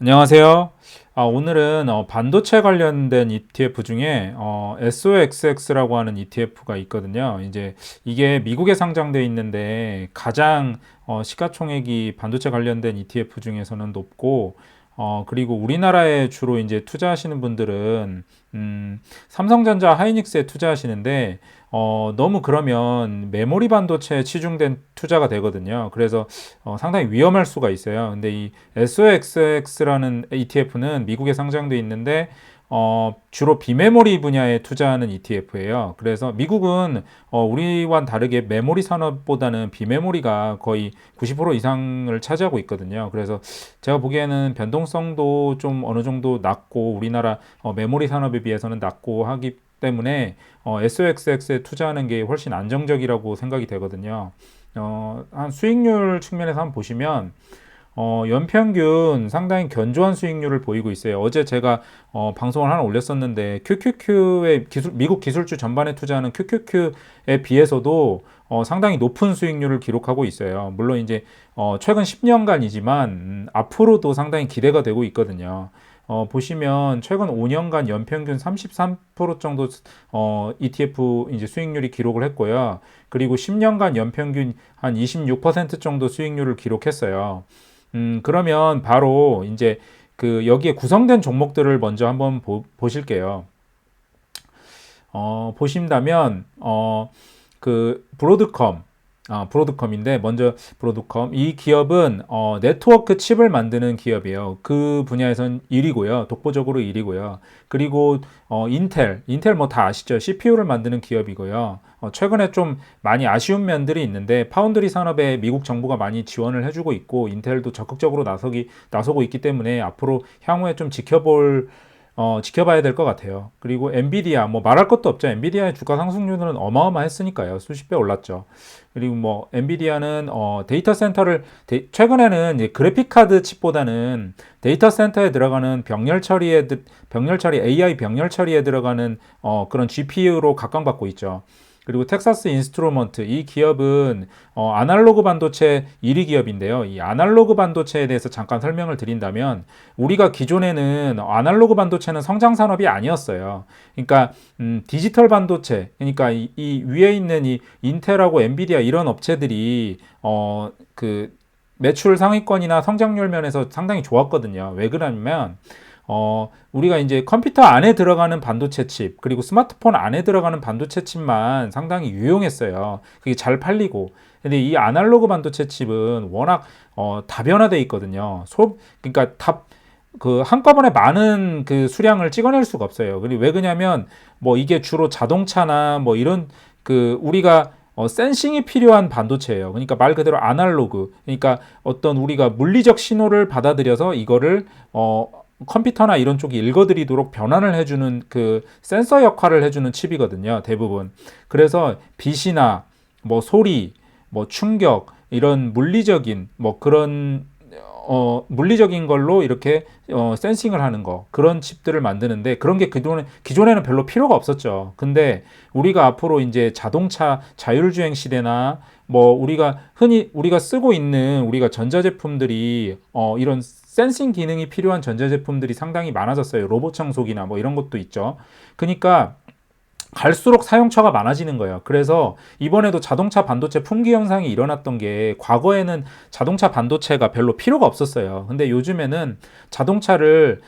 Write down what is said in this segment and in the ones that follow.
안녕하세요. 오늘은 반도체 관련된 ETF 중에 SOXX라고 하는 ETF가 있거든요. 이제 이게 미국에 상장돼 있는데 가장 시가총액이 반도체 관련된 ETF 중에서는 높고, 그리고 우리나라에 주로 이제 투자하시는 분들은 삼성전자 하이닉스에 투자하시는데, 너무 그러면 메모리 반도체에 치중된 투자가 되거든요. 그래서 상당히 위험할 수가 있어요. 근데 이 SOXX라는 ETF는 미국에 상장돼 있는데, 주로 비메모리 분야에 투자하는 ETF예요. 그래서 미국은 우리와는 다르게 메모리 산업보다는 비메모리가 거의 90% 이상을 차지하고 있거든요. 그래서 제가 보기에는 변동성도 좀 어느 정도 낮고, 우리나라 메모리 산업에 비해서는 낮고 하기 때문에 SOXX에 투자하는 게 훨씬 안정적이라고 생각이 되거든요. 한 수익률 측면에서 한번 보시면 연평균 상당히 견조한 수익률을 보이고 있어요. 어제 제가 방송을 하나 올렸었는데, QQQ의 미국 기술주 전반에 투자하는 QQQ에 비해서도 상당히 높은 수익률을 기록하고 있어요. 물론 이제 최근 10년간이지만 앞으로도 상당히 기대가 되고 있거든요. 보시면 최근 5년간 연평균 33% 정도 ETF 이제 수익률이 기록을 했고요. 그리고 10년간 연평균 한 26% 정도 수익률을 기록했어요. 그러면 바로 이제 그 여기에 구성된 종목들을 먼저 한번 보실게요. 보신다면 그 브로드컴인데, 먼저 브로드컴 이 기업은 네트워크 칩을 만드는 기업이에요. 그 분야에선 1위고요. 독보적으로 1위고요. 그리고 인텔 뭐 다 아시죠? CPU를 만드는 기업이고요. 최근에 좀 많이 아쉬운 면들이 있는데, 파운드리 산업에 미국 정부가 많이 지원을 해주고 있고, 인텔도 적극적으로 나서고 있기 때문에 앞으로 향후에 좀 지켜봐야 될 것 같아요. 그리고 엔비디아, 뭐 말할 것도 없죠. 엔비디아의 주가 상승률은 어마어마했으니까요. 수십 배 올랐죠. 그리고 뭐 엔비디아는 데이터 센터를 최근에는 이제 그래픽 카드 칩보다는 데이터 센터에 들어가는 AI 병렬 처리에 들어가는 그런 GPU로 각광받고 있죠. 그리고 텍사스 인스트루먼트 이 기업은 아날로그 반도체 1위 기업인데요. 이 아날로그 반도체에 대해서 잠깐 설명을 드린다면, 우리가 기존에는 아날로그 반도체는 성장 산업이 아니었어요. 그러니까 디지털 반도체, 그러니까 이 위에 있는 이 인텔하고 엔비디아 이런 업체들이 그 매출 상위권이나 성장률 면에서 상당히 좋았거든요. 왜 그러냐면 우리가 이제 컴퓨터 안에 들어가는 반도체 칩, 그리고 스마트폰 안에 들어가는 반도체 칩만 상당히 유용했어요. 그게 잘 팔리고. 근데 이 아날로그 반도체 칩은 워낙 다변화돼 있거든요. 그러니까 그 한꺼번에 많은 그 수량을 찍어낼 수가 없어요. 그리고 왜 그러냐면, 뭐 이게 주로 자동차나 뭐 이런 그 우리가 센싱이 필요한 반도체예요. 그러니까 말 그대로 아날로그. 그러니까 어떤 우리가 물리적 신호를 받아들여서 이거를 컴퓨터나 이런 쪽이 읽어드리도록 변환을 해주는 그 센서 역할을 해주는 칩이거든요, 대부분. 그래서 빛이나 뭐 소리, 뭐 충격, 이런 물리적인 뭐 그런 물리적인 걸로 이렇게 센싱을 하는 거, 그런 칩들을 만드는데, 그런 게 기존에는 별로 필요가 없었죠. 근데 우리가 앞으로 이제 자동차 자율주행 시대나 뭐 우리가 쓰고 있는 우리가 전자제품들이 이런 센싱 기능이 필요한 전자제품들이 상당히 많아졌어요. 로봇 청소기나 뭐 이런 것도 있죠. 그러니까 갈수록 사용처가 많아지는 거예요. 그래서 이번에도 자동차 반도체 품귀 현상이 일어났던 게, 과거에는 자동차 반도체가 별로 필요가 없었어요. 근데 요즘에는 자동차를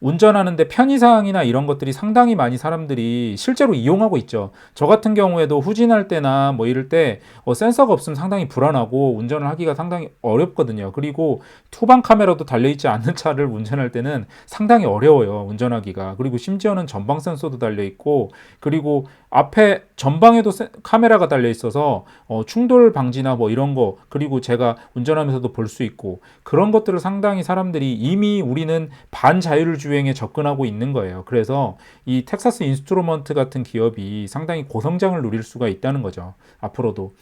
운전하는데 편의사항이나 이런 것들이 상당히 많이 사람들이 실제로 이용하고 있죠. 저 같은 경우에도 후진할 때나 뭐 이럴 때 센서가 없으면 상당히 불안하고 운전을 하기가 상당히 어렵거든요. 그리고 후방 카메라도 달려있지 않는 차를 운전할 때는 상당히 어려워요, 운전하기가. 그리고 심지어는 전방 센서도 달려있고, 그리고 앞에 전방에도 카메라가 달려 있어서 충돌 방지나 뭐 이런 거, 그리고 제가 운전하면서도 볼 수 있고, 그런 것들을 상당히 사람들이 이미 우리는 반자율주행에 접근하고 있는 거예요. 그래서 이 텍사스 인스트루먼트 같은 기업이 상당히 고성장을 누릴 수가 있다는 거죠, 앞으로도.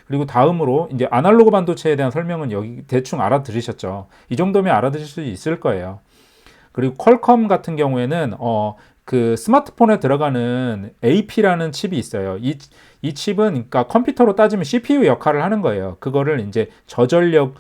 그리고 다음으로 이제 아날로그 반도체에 대한 설명은 여기 대충 알아들으셨죠. 이 정도면 알아들으실 수 있을 거예요. 그리고 퀄컴 같은 경우에는 그 스마트폰에 들어가는 AP라는 칩이 있어요. 이 칩은 그러니까 컴퓨터로 따지면 CPU 역할을 하는 거예요. 그거를 이제 저전력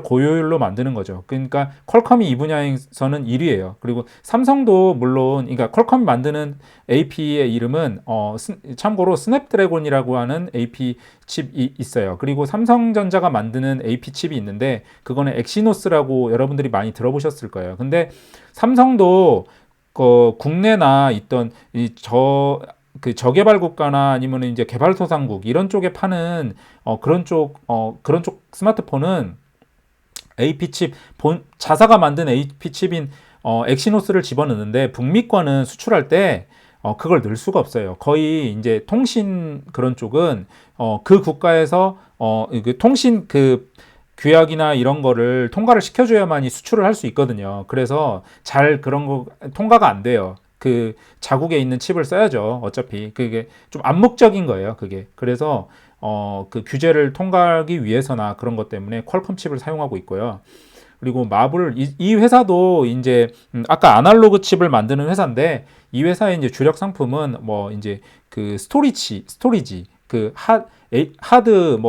고효율로 만드는 거죠. 그러니까 퀄컴이 이 분야에서는 1위예요. 그리고 삼성도 물론 그러니까 퀄컴이 만드는 AP의 이름은 참고로 스냅드래곤이라고 하는 AP 칩이 있어요. 그리고 삼성전자가 만드는 AP 칩이 있는데 그거는 엑시노스라고 여러분들이 많이 들어보셨을 거예요. 근데 삼성도 국내나 있던 그 저개발 국가나 아니면 이제 개발도상국 이런 쪽에 파는 그런 쪽 스마트폰은 AP 칩 자사가 만든 AP 칩인 엑시노스를 집어넣는데 북미권은 수출할 때 그걸 넣을 수가 없어요. 거의 이제 통신 그런 쪽은 그 국가에서 통신 그 규약이나 이런 거를 통과를 시켜줘야만이 수출을 할 수 있거든요. 그래서 잘 그런 거 통과가 안 돼요. 그 자국에 있는 칩을 써야죠. 어차피 그게 좀 암묵적인 거예요. 그게 그래서 그 규제를 통과하기 위해서나 그런 것 때문에 퀄컴 칩을 사용하고 있고요. 그리고 마블 이 회사도 이제 아까 아날로그 칩을 만드는 회사인데 이 회사의 이제 주력 상품은 뭐 이제 그 스토리지 그 하드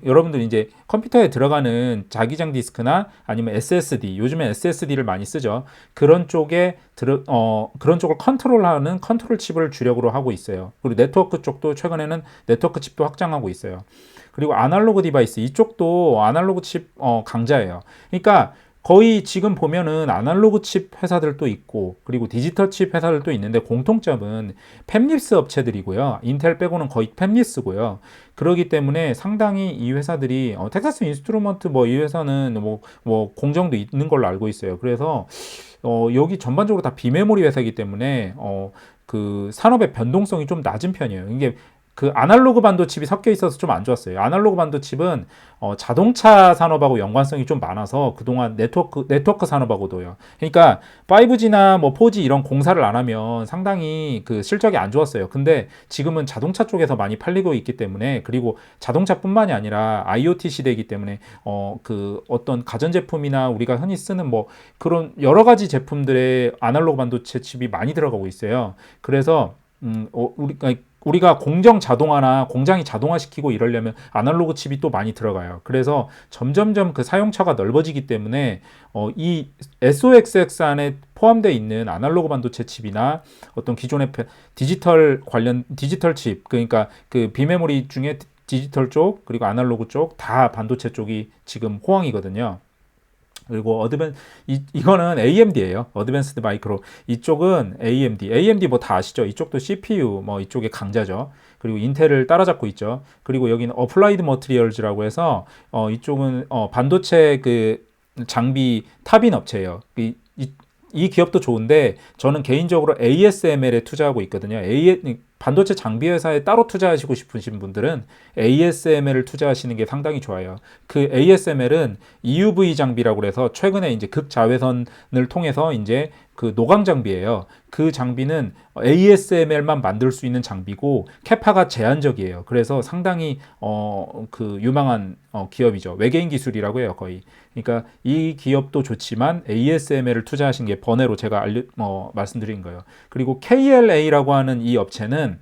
여러분들 이제 컴퓨터에 들어가는 자기장 디스크나 아니면 SSD 요즘에 SSD를 많이 쓰죠. 그런 그런 쪽을 컨트롤하는 컨트롤 칩을 주력으로 하고 있어요. 그리고 네트워크 쪽도 최근에는 네트워크 칩도 확장하고 있어요. 그리고 아날로그 디바이스 이쪽도 아날로그 칩 강자예요. 그러니까 거의 지금 보면은 아날로그 칩 회사들도 있고 그리고 디지털 칩 회사들도 있는데 공통점은 팹리스 업체들이고요. 인텔 빼고는 거의 팹리스고요. 그렇기 때문에 상당히 이 회사들이 텍사스 인스트루먼트 뭐 이 회사는 뭐 공정도 있는 걸로 알고 있어요. 그래서 여기 전반적으로 다 비메모리 회사이기 때문에 그 산업의 변동성이 좀 낮은 편이에요. 이게 그 아날로그 반도칩이 섞여 있어서 좀 안 좋았어요. 아날로그 반도칩은 자동차 산업하고 연관성이 좀 많아서 그동안 네트워크 산업하고도요. 그러니까 5G나 뭐 4G 이런 공사를 안 하면 상당히 그 실적이 안 좋았어요. 근데 지금은 자동차 쪽에서 많이 팔리고 있기 때문에 그리고 자동차뿐만이 아니라 IoT 시대이기 때문에 그 어떤 가전제품이나 우리가 흔히 쓰는 뭐 그런 여러 가지 제품들의 아날로그 반도체 칩이 많이 들어가고 있어요. 그래서 우리가 공정 자동화나 공장이 자동화시키고 이러려면 아날로그 칩이 또 많이 들어가요. 그래서 점점점 그 사용처가 넓어지기 때문에 이 SOXX 안에 포함되어 있는 아날로그 반도체 칩이나 어떤 기존의 디지털 칩, 그러니까 그 비메모리 중에 디지털 쪽 그리고 아날로그 쪽 다 반도체 쪽이 지금 호황이거든요. 그리고 이거는 AMD예요. 어드밴스드 마이크로. 이쪽은 AMD 뭐 다 아시죠? 이쪽도 CPU 뭐 이쪽에 강자죠. 그리고 인텔을 따라잡고 있죠. 그리고 여기는 어플라이드 머티리얼즈라고 해서 이쪽은 반도체 그 장비 탑인 업체예요. 이 기업도 좋은데 저는 개인적으로 ASML에 투자하고 있거든요. 반도체 장비 회사에 따로 투자하시고 싶으신 분들은 ASML을 투자하시는 게 상당히 좋아요. 그 ASML은 EUV 장비라고 해서 최근에 이제 극자외선을 통해서 이제 그 노광 장비예요. 그 장비는 ASML만 만들 수 있는 장비고 캐파가 제한적이에요. 그래서 상당히 그 유망한 기업이죠. 외계인 기술이라고 해요, 거의. 그러니까 이 기업도 좋지만 ASML을 투자하신 게 번외로 제가 말씀드린 거예요. 그리고 KLA라고 하는 이 업체는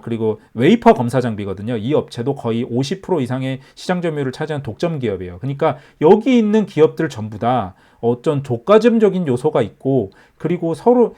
그리고 웨이퍼 검사 장비거든요. 이 업체도 거의 50% 이상의 시장 점유율을 차지한 독점 기업이에요. 그러니까 여기 있는 기업들 전부 다 어떤 독과점적인 요소가 있고 그리고 서로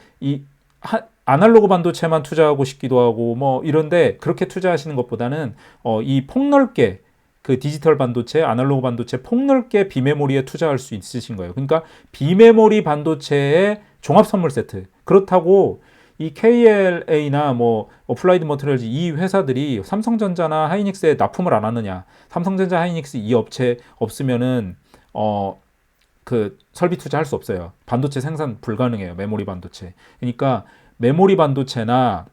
아날로그 반도체만 투자하고 싶기도 하고 뭐 이런데 그렇게 투자하시는 것보다는 이 폭넓게 그 디지털 반도체, 아날로그 반도체 폭넓게 비메모리에 투자할 수 있으신 거예요. 그러니까 비메모리 반도체의 종합 선물 세트. 그렇다고 이 KLA나 뭐 어플라이드 머티리얼즈 이 회사들이 삼성전자나 하이닉스에 납품을 안 하느냐? 삼성전자, 하이닉스 이 업체 없으면은 그 설비 투자할 수 없어요. 반도체 생산 불가능해요. 메모리 반도체. 그러니까 메모리 반도체나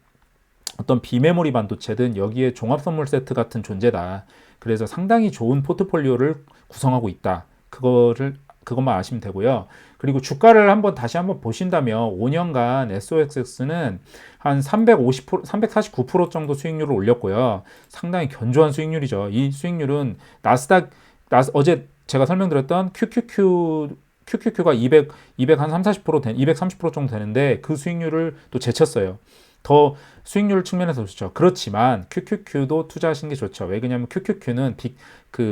어떤 비메모리 반도체든 여기에 종합 선물 세트 같은 존재다. 그래서 상당히 좋은 포트폴리오를 구성하고 있다. 그것만 아시면 되고요. 그리고 주가를 다시 한번 보신다면 5년간 SOXX는 한 349% 정도 수익률을 올렸고요. 상당히 견조한 수익률이죠. 이 수익률은 어제 제가 설명드렸던 QQQ QQQ가 200한 3, 40% 230% 정도 되는데 그 수익률을 또 제쳤어요. 더 수익률 측면에서 좋죠. 그렇지만 QQQ도 투자하시는 게 좋죠. 왜 그러냐면 QQQ는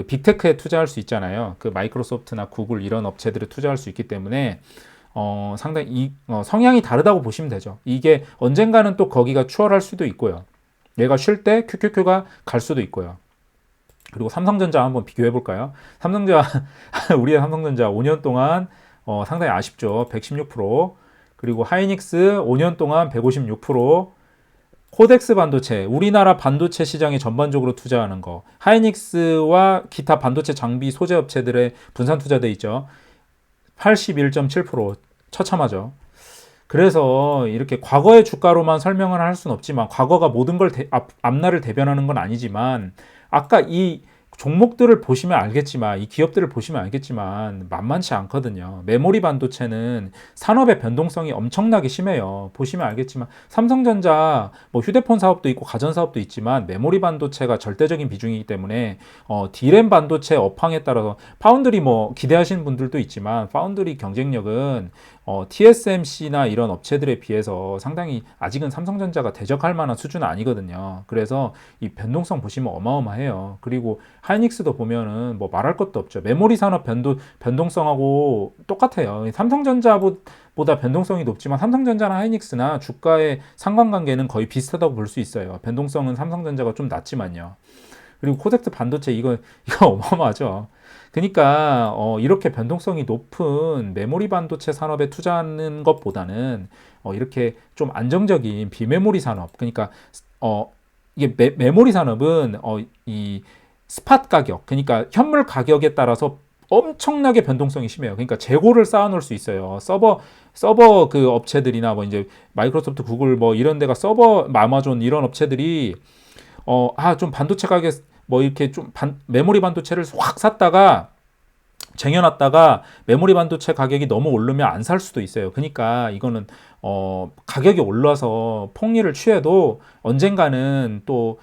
빅테크에 투자할 수 있잖아요. 그 마이크로소프트나 구글 이런 업체들에 투자할 수 있기 때문에 상당히 성향이 다르다고 보시면 되죠. 이게 언젠가는 또 거기가 추월할 수도 있고요. 얘가 쉴 때 QQQ가 갈 수도 있고요. 그리고 삼성전자 한번 비교해 볼까요? 우리의 삼성전자 5년 동안 상당히 아쉽죠. 116%. 그리고 하이닉스 5년 동안 156%. 코덱스 반도체, 우리나라 반도체 시장에 전반적으로 투자하는 거. 하이닉스와 기타 반도체 장비 소재 업체들의 분산 투자돼 있죠. 81.7%. 처참하죠. 그래서 이렇게 과거의 주가로만 설명을 할 수는 없지만 과거가 모든 걸 앞날을 대변하는 건 아니지만 아까 이 종목들을 보시면 알겠지만 이 기업들을 보시면 알겠지만 만만치 않거든요. 메모리 반도체는 산업의 변동성이 엄청나게 심해요. 보시면 알겠지만 삼성전자 뭐 휴대폰 사업도 있고 가전 사업도 있지만 메모리 반도체가 절대적인 비중이기 때문에 D램 반도체 업황에 따라서 파운드리 뭐 기대하시는 분들도 있지만 파운드리 경쟁력은 TSMC나 이런 업체들에 비해서 상당히 아직은 삼성전자가 대적할 만한 수준은 아니거든요. 그래서 이 변동성 보시면 어마어마해요. 그리고 하이닉스도 보면은 뭐 말할 것도 없죠. 메모리 산업 변동성하고 똑같아요. 삼성전자보다 변동성이 높지만 삼성전자나 하이닉스나 주가의 상관관계는 거의 비슷하다고 볼 수 있어요. 변동성은 삼성전자가 좀 낮지만요. 그리고 코덱스 반도체 이거 어마어마하죠. 그러니까 이렇게 변동성이 높은 메모리 반도체 산업에 투자하는 것보다는 이렇게 좀 안정적인 비메모리 산업, 그러니까 이게 메모리 산업은 이 스팟 가격, 그러니까 현물 가격에 따라서 엄청나게 변동성이 심해요. 그러니까 재고를 쌓아놓을 수 있어요. 서버 그 업체들이나 뭐 이제 마이크로소프트, 구글 뭐 이런 데가 서버, 아마존 이런 업체들이 좀 반도체 가격 뭐 이렇게 좀 메모리 반도체를 확 샀다가 쟁여놨다가 메모리 반도체 가격이 너무 오르면 안 살 수도 있어요. 그러니까 이거는 가격이 올라서 폭리를 취해도 언젠가는 또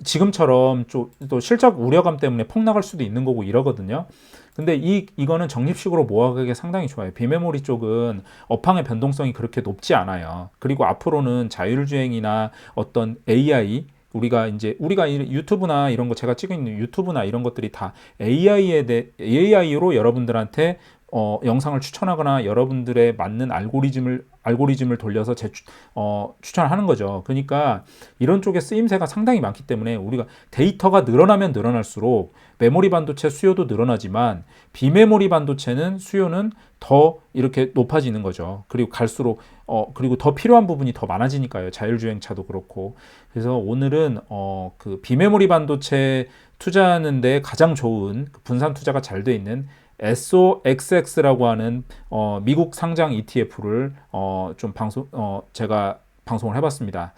지금처럼 또 실적 우려감 때문에 폭락할 수도 있는 거고 이러거든요. 근데 이거는 적립식으로 모아가기 상당히 좋아요. 비메모리 쪽은 업황의 변동성이 그렇게 높지 않아요. 그리고 앞으로는 자율주행이나 어떤 AI, 우리가 유튜브나 이런 거 제가 찍고 있는 유튜브나 이런 것들이 다 AI로 여러분들한테 영상을 추천하거나 여러분들의 맞는 알고리즘을 돌려서 추천하는 거죠. 그러니까 이런 쪽에 쓰임새가 상당히 많기 때문에 우리가 데이터가 늘어나면 늘어날수록 메모리 반도체 수요도 늘어나지만 비메모리 반도체는 수요는 더 이렇게 높아지는 거죠. 그리고 갈수록 그리고 더 필요한 부분이 더 많아지니까요. 자율주행차도 그렇고. 그래서 오늘은 그 비메모리 반도체 투자하는데 가장 좋은 분산 투자가 잘 돼 있는 SOXX라고 하는 미국 상장 ETF를 제가 방송을 해봤습니다.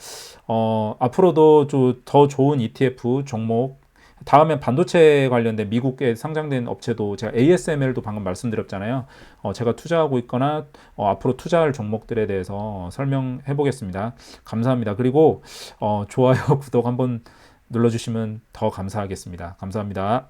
앞으로도 더 좋은 ETF 종목, 다음에 반도체 관련된 미국에 상장된 업체도 제가 ASML도 방금 말씀드렸잖아요. 제가 투자하고 있거나 앞으로 투자할 종목들에 대해서 설명해 보겠습니다. 감사합니다. 그리고 좋아요, 구독 한번 눌러주시면 더 감사하겠습니다. 감사합니다.